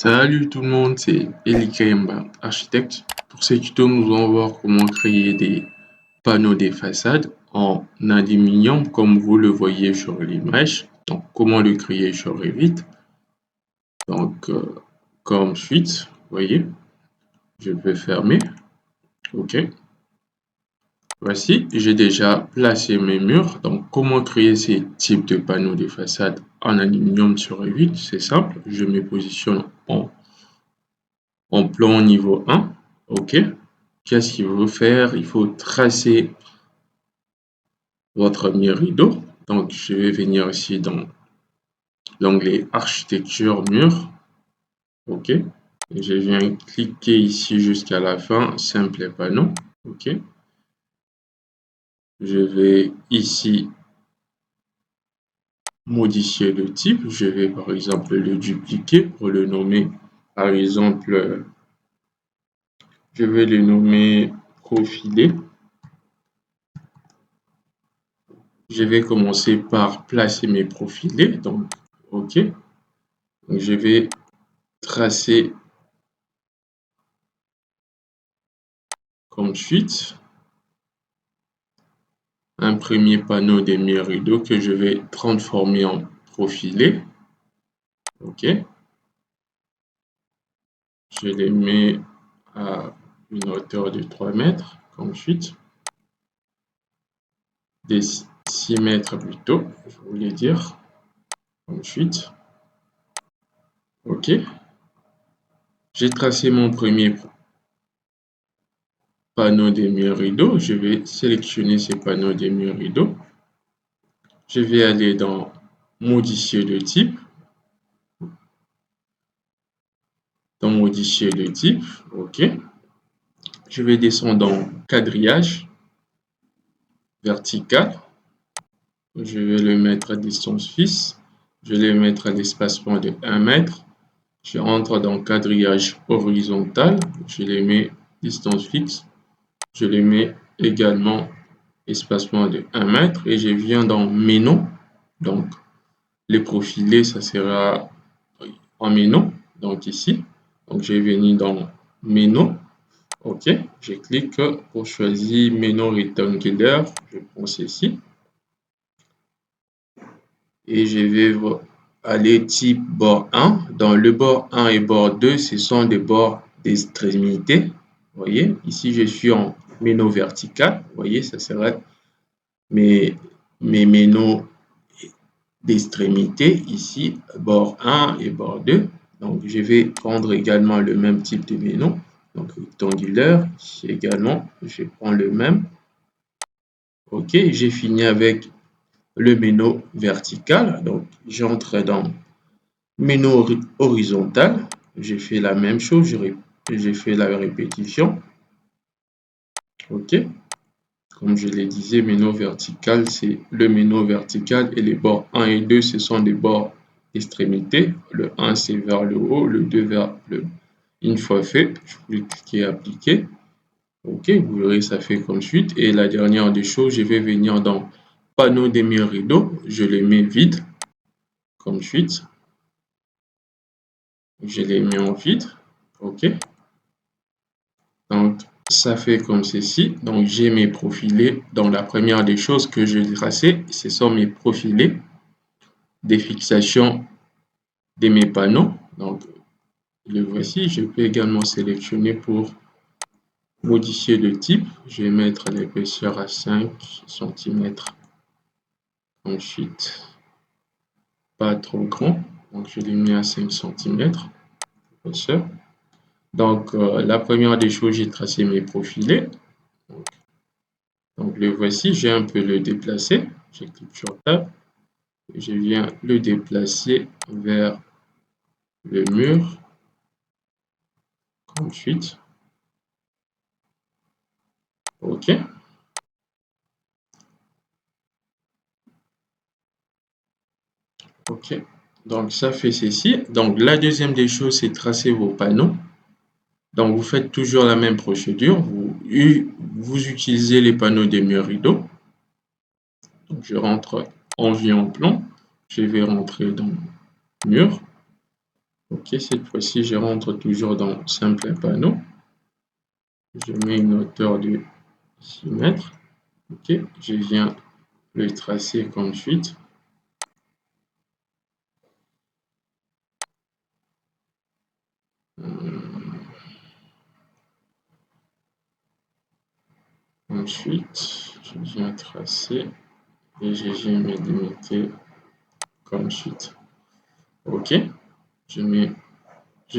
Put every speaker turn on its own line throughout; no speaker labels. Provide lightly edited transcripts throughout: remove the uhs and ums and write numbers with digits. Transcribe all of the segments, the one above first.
Salut tout le monde, c'est Eli Kayemba, architecte. Pour ce tuto, nous allons voir comment créer des panneaux des façades en aluminium comme vous le voyez sur l'image. Donc, comment le créer sur Revit. Donc, comme suite, vous voyez, je vais fermer. OK. Voici, j'ai déjà placé mes murs. Donc, comment créer ces types de panneaux de façade en aluminium sur Revit? C'est simple, je me positionne en plan niveau 1. OK. Qu'est-ce qu'il faut faire? Il faut tracer votre mur rideau. Donc, je vais venir ici dans l'onglet architecture mur. OK. Et je viens cliquer ici jusqu'à la fin, simple panneau. OK. Je vais ici modifier le type. Je vais par exemple le dupliquer pour le nommer. Par exemple, je vais le nommer profilé. Je vais commencer par placer mes profilés. Donc, OK. Donc, je vais tracer comme suite un premier panneau des murs rideaux que je vais transformer en profilé. OK. Je les mets à une hauteur de 3 mètres comme suite. Des 6 mètres plutôt, je voulais dire. Comme suite. OK. J'ai tracé mon premier panneau des murs rideaux. Je vais sélectionner ces panneaux des murs rideaux. Je vais aller dans modifier le type. Dans modifier le type, OK. Je vais descendre dans quadrillage vertical. Je vais le mettre à distance fixe. Je vais le mettre à l'espacement de 1 mètre. Je rentre dans quadrillage horizontal. Je les mets distance fixe. Je les mets également espacement de 1 mètre et je viens dans méno. Donc, les profilés, ça sera en méno. Donc, ici. Donc, je vais venir dans méno. OK. Je clique pour choisir méno rectangulaire. Je prends ceci. Et je vais aller type bord 1. Dans le bord 1 et bord 2, ce sont des bords d'extrémité. Vous voyez, ici je suis en méno vertical. Vous voyez, ça sera mes ménos d'extrémité. Ici, bord 1 et bord 2. Donc, je vais prendre également le même type de méno. Donc, rectangulaire. Ici également, je prends le même. OK, j'ai fini avec le méno vertical. Donc, j'entre dans méno horizontal. J'ai fait la même chose. J'ai fait la répétition. OK. Comme je le disais, méno vertical, c'est le méno vertical et les bords 1 et 2, ce sont des bords d'extrémité. Le 1, c'est vers le haut, le 2 vers le bas. Une fois fait, je vais cliquer appliquer. OK, vous verrez, ça fait comme suite. Et la dernière des choses, je vais venir dans panneau des murs rideaux. Je les mets vide comme suite. Je les mets en vide. OK. Donc, ça fait comme ceci. Donc, j'ai mes profilés. Donc, la première des choses que je vais tracer, ce sont mes profilés des fixations de mes panneaux. Donc, le voici. Je peux également sélectionner pour modifier le type. Je vais mettre l'épaisseur à 5 cm. Ensuite, pas trop grand. Donc, je l'ai mis à 5 cm. L'épaisseur. Donc, la première des choses, j'ai tracé mes profilés. Donc, le voici. J'ai un peu le déplacé. Je clique sur Tab. Je viens le déplacer vers le mur. Ensuite, OK. OK. Donc, ça fait ceci. Donc, la deuxième des choses, c'est tracer vos panneaux. Donc, vous faites toujours la même procédure. Vous utilisez les panneaux des murs rideaux. Donc, je rentre en vue en plan. Je vais rentrer dans mur. Ok, cette fois-ci, je rentre toujours dans simple panneau. Je mets une hauteur de 6 mètres. Ok, je viens le tracer comme suite. Ensuite, je viens tracer et je viens me limiter comme suite. Ok, je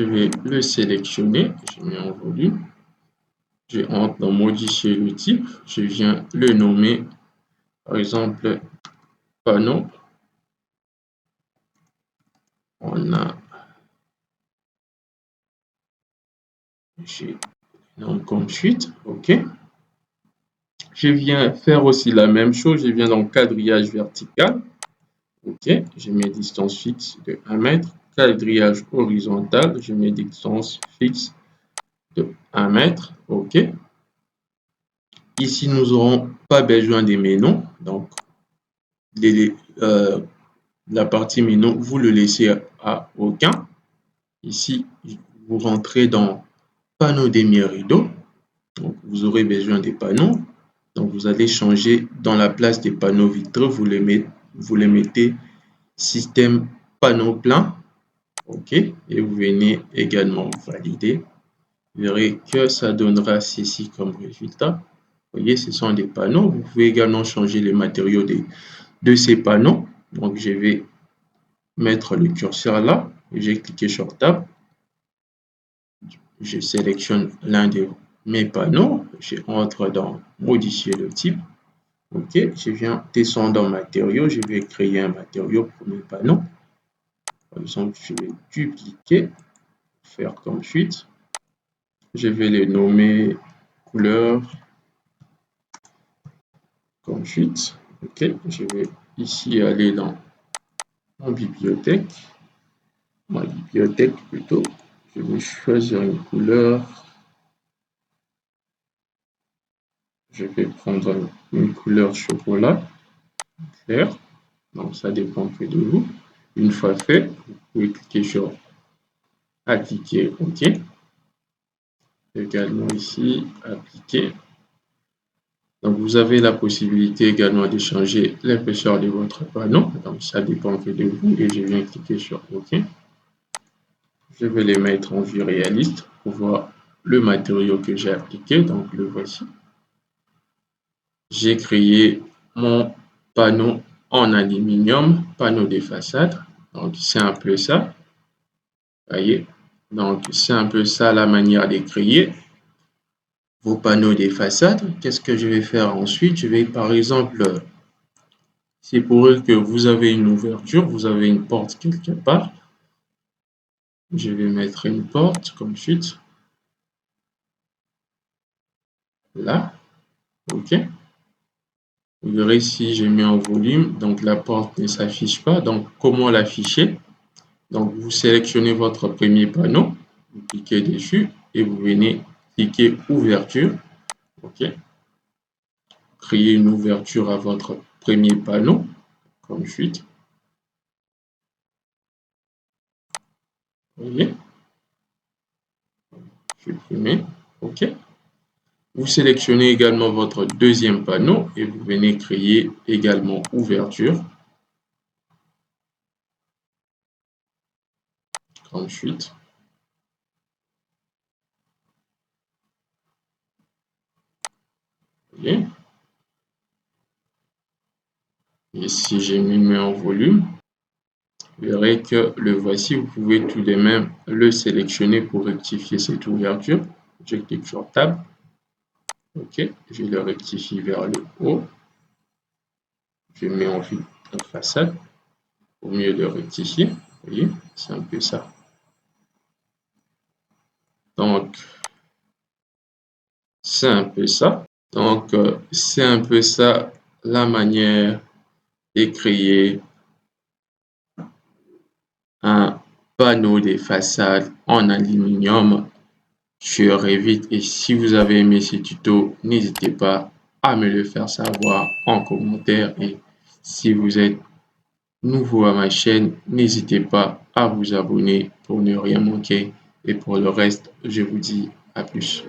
vais le sélectionner, je mets en volume. Je entre dans modifier le type, je viens le nommer, par exemple, panneau. On a, je nomme comme suite, ok. Je viens faire aussi la même chose, je viens dans quadrillage vertical, ok. Je mets distance fixe de 1 mètre, quadrillage horizontal, je mets distance fixe de 1 mètre, ok. Ici, nous n'aurons pas besoin des ménos, donc la partie ménos, vous le laissez à aucun. Ici, vous rentrez dans panneau d'émier rideau. Donc, vous aurez besoin des panneaux. Donc, vous allez changer dans la place des panneaux vitreux. Vous les mettez système panneau plein. OK. Et vous venez également valider. Vous verrez que ça donnera ceci comme résultat. Vous voyez, ce sont des panneaux. Vous pouvez également changer les matériaux de ces panneaux. Donc, je vais mettre le curseur là. J'ai cliqué sur Tab. Je sélectionne l'un de mes panneaux, je entre dans modifier le type. Ok, je viens descendre dans matériaux, je vais créer un matériau pour mes panneaux. Par exemple, je vais dupliquer, faire comme suite. Je vais les nommer couleur comme suite. Ok, je vais ici aller dans ma bibliothèque plutôt. Je vais choisir une couleur. Je vais prendre une couleur chocolat clair. Donc, ça dépend que de vous. Une fois fait, vous pouvez cliquer sur appliquer OK. Également ici, appliquer. Donc, vous avez la possibilité également de changer l'épaisseur de votre panneau. Donc, ça dépend que de vous. Et je viens cliquer sur OK. Je vais les mettre en vue réaliste pour voir le matériau que j'ai appliqué. Donc, le voici. J'ai créé mon panneau en aluminium, panneau de façade. Donc, c'est un peu ça. Voyez, donc c'est un peu ça la manière de créer vos panneaux des façades. Qu'est-ce que je vais faire ensuite? Je vais par exemple, c'est pour eux que vous avez une ouverture, vous avez une porte quelque part. Je vais mettre une porte comme suite. Là, ok. Vous verrez si j'ai mis en volume, donc la porte ne s'affiche pas. Donc comment l'afficher? Donc vous sélectionnez votre premier panneau, vous cliquez dessus et vous venez cliquer ouverture. Ok. Créer une ouverture à votre premier panneau, comme suite. Vous voyez, supprimer, OK. Vous sélectionnez également votre deuxième panneau et vous venez créer également ouverture, comme suite. Vous voyez. Et si j'ai mis en volume, vous verrez que le voici, vous pouvez tout de même le sélectionner pour rectifier cette ouverture. Je clique sur Tab. OK, je le rectifie vers le haut. Je mets en vue la façade pour mieux le rectifier. Vous voyez, c'est un peu ça. Donc, c'est un peu ça. Donc, c'est un peu ça la manière de créer un panneau des façades en aluminium sur Revit. Et si vous avez aimé ce tuto, n'hésitez pas à me le faire savoir en commentaire. Et si vous êtes nouveau à ma chaîne, n'hésitez pas à vous abonner pour ne rien manquer. Et pour le reste, je vous dis à plus.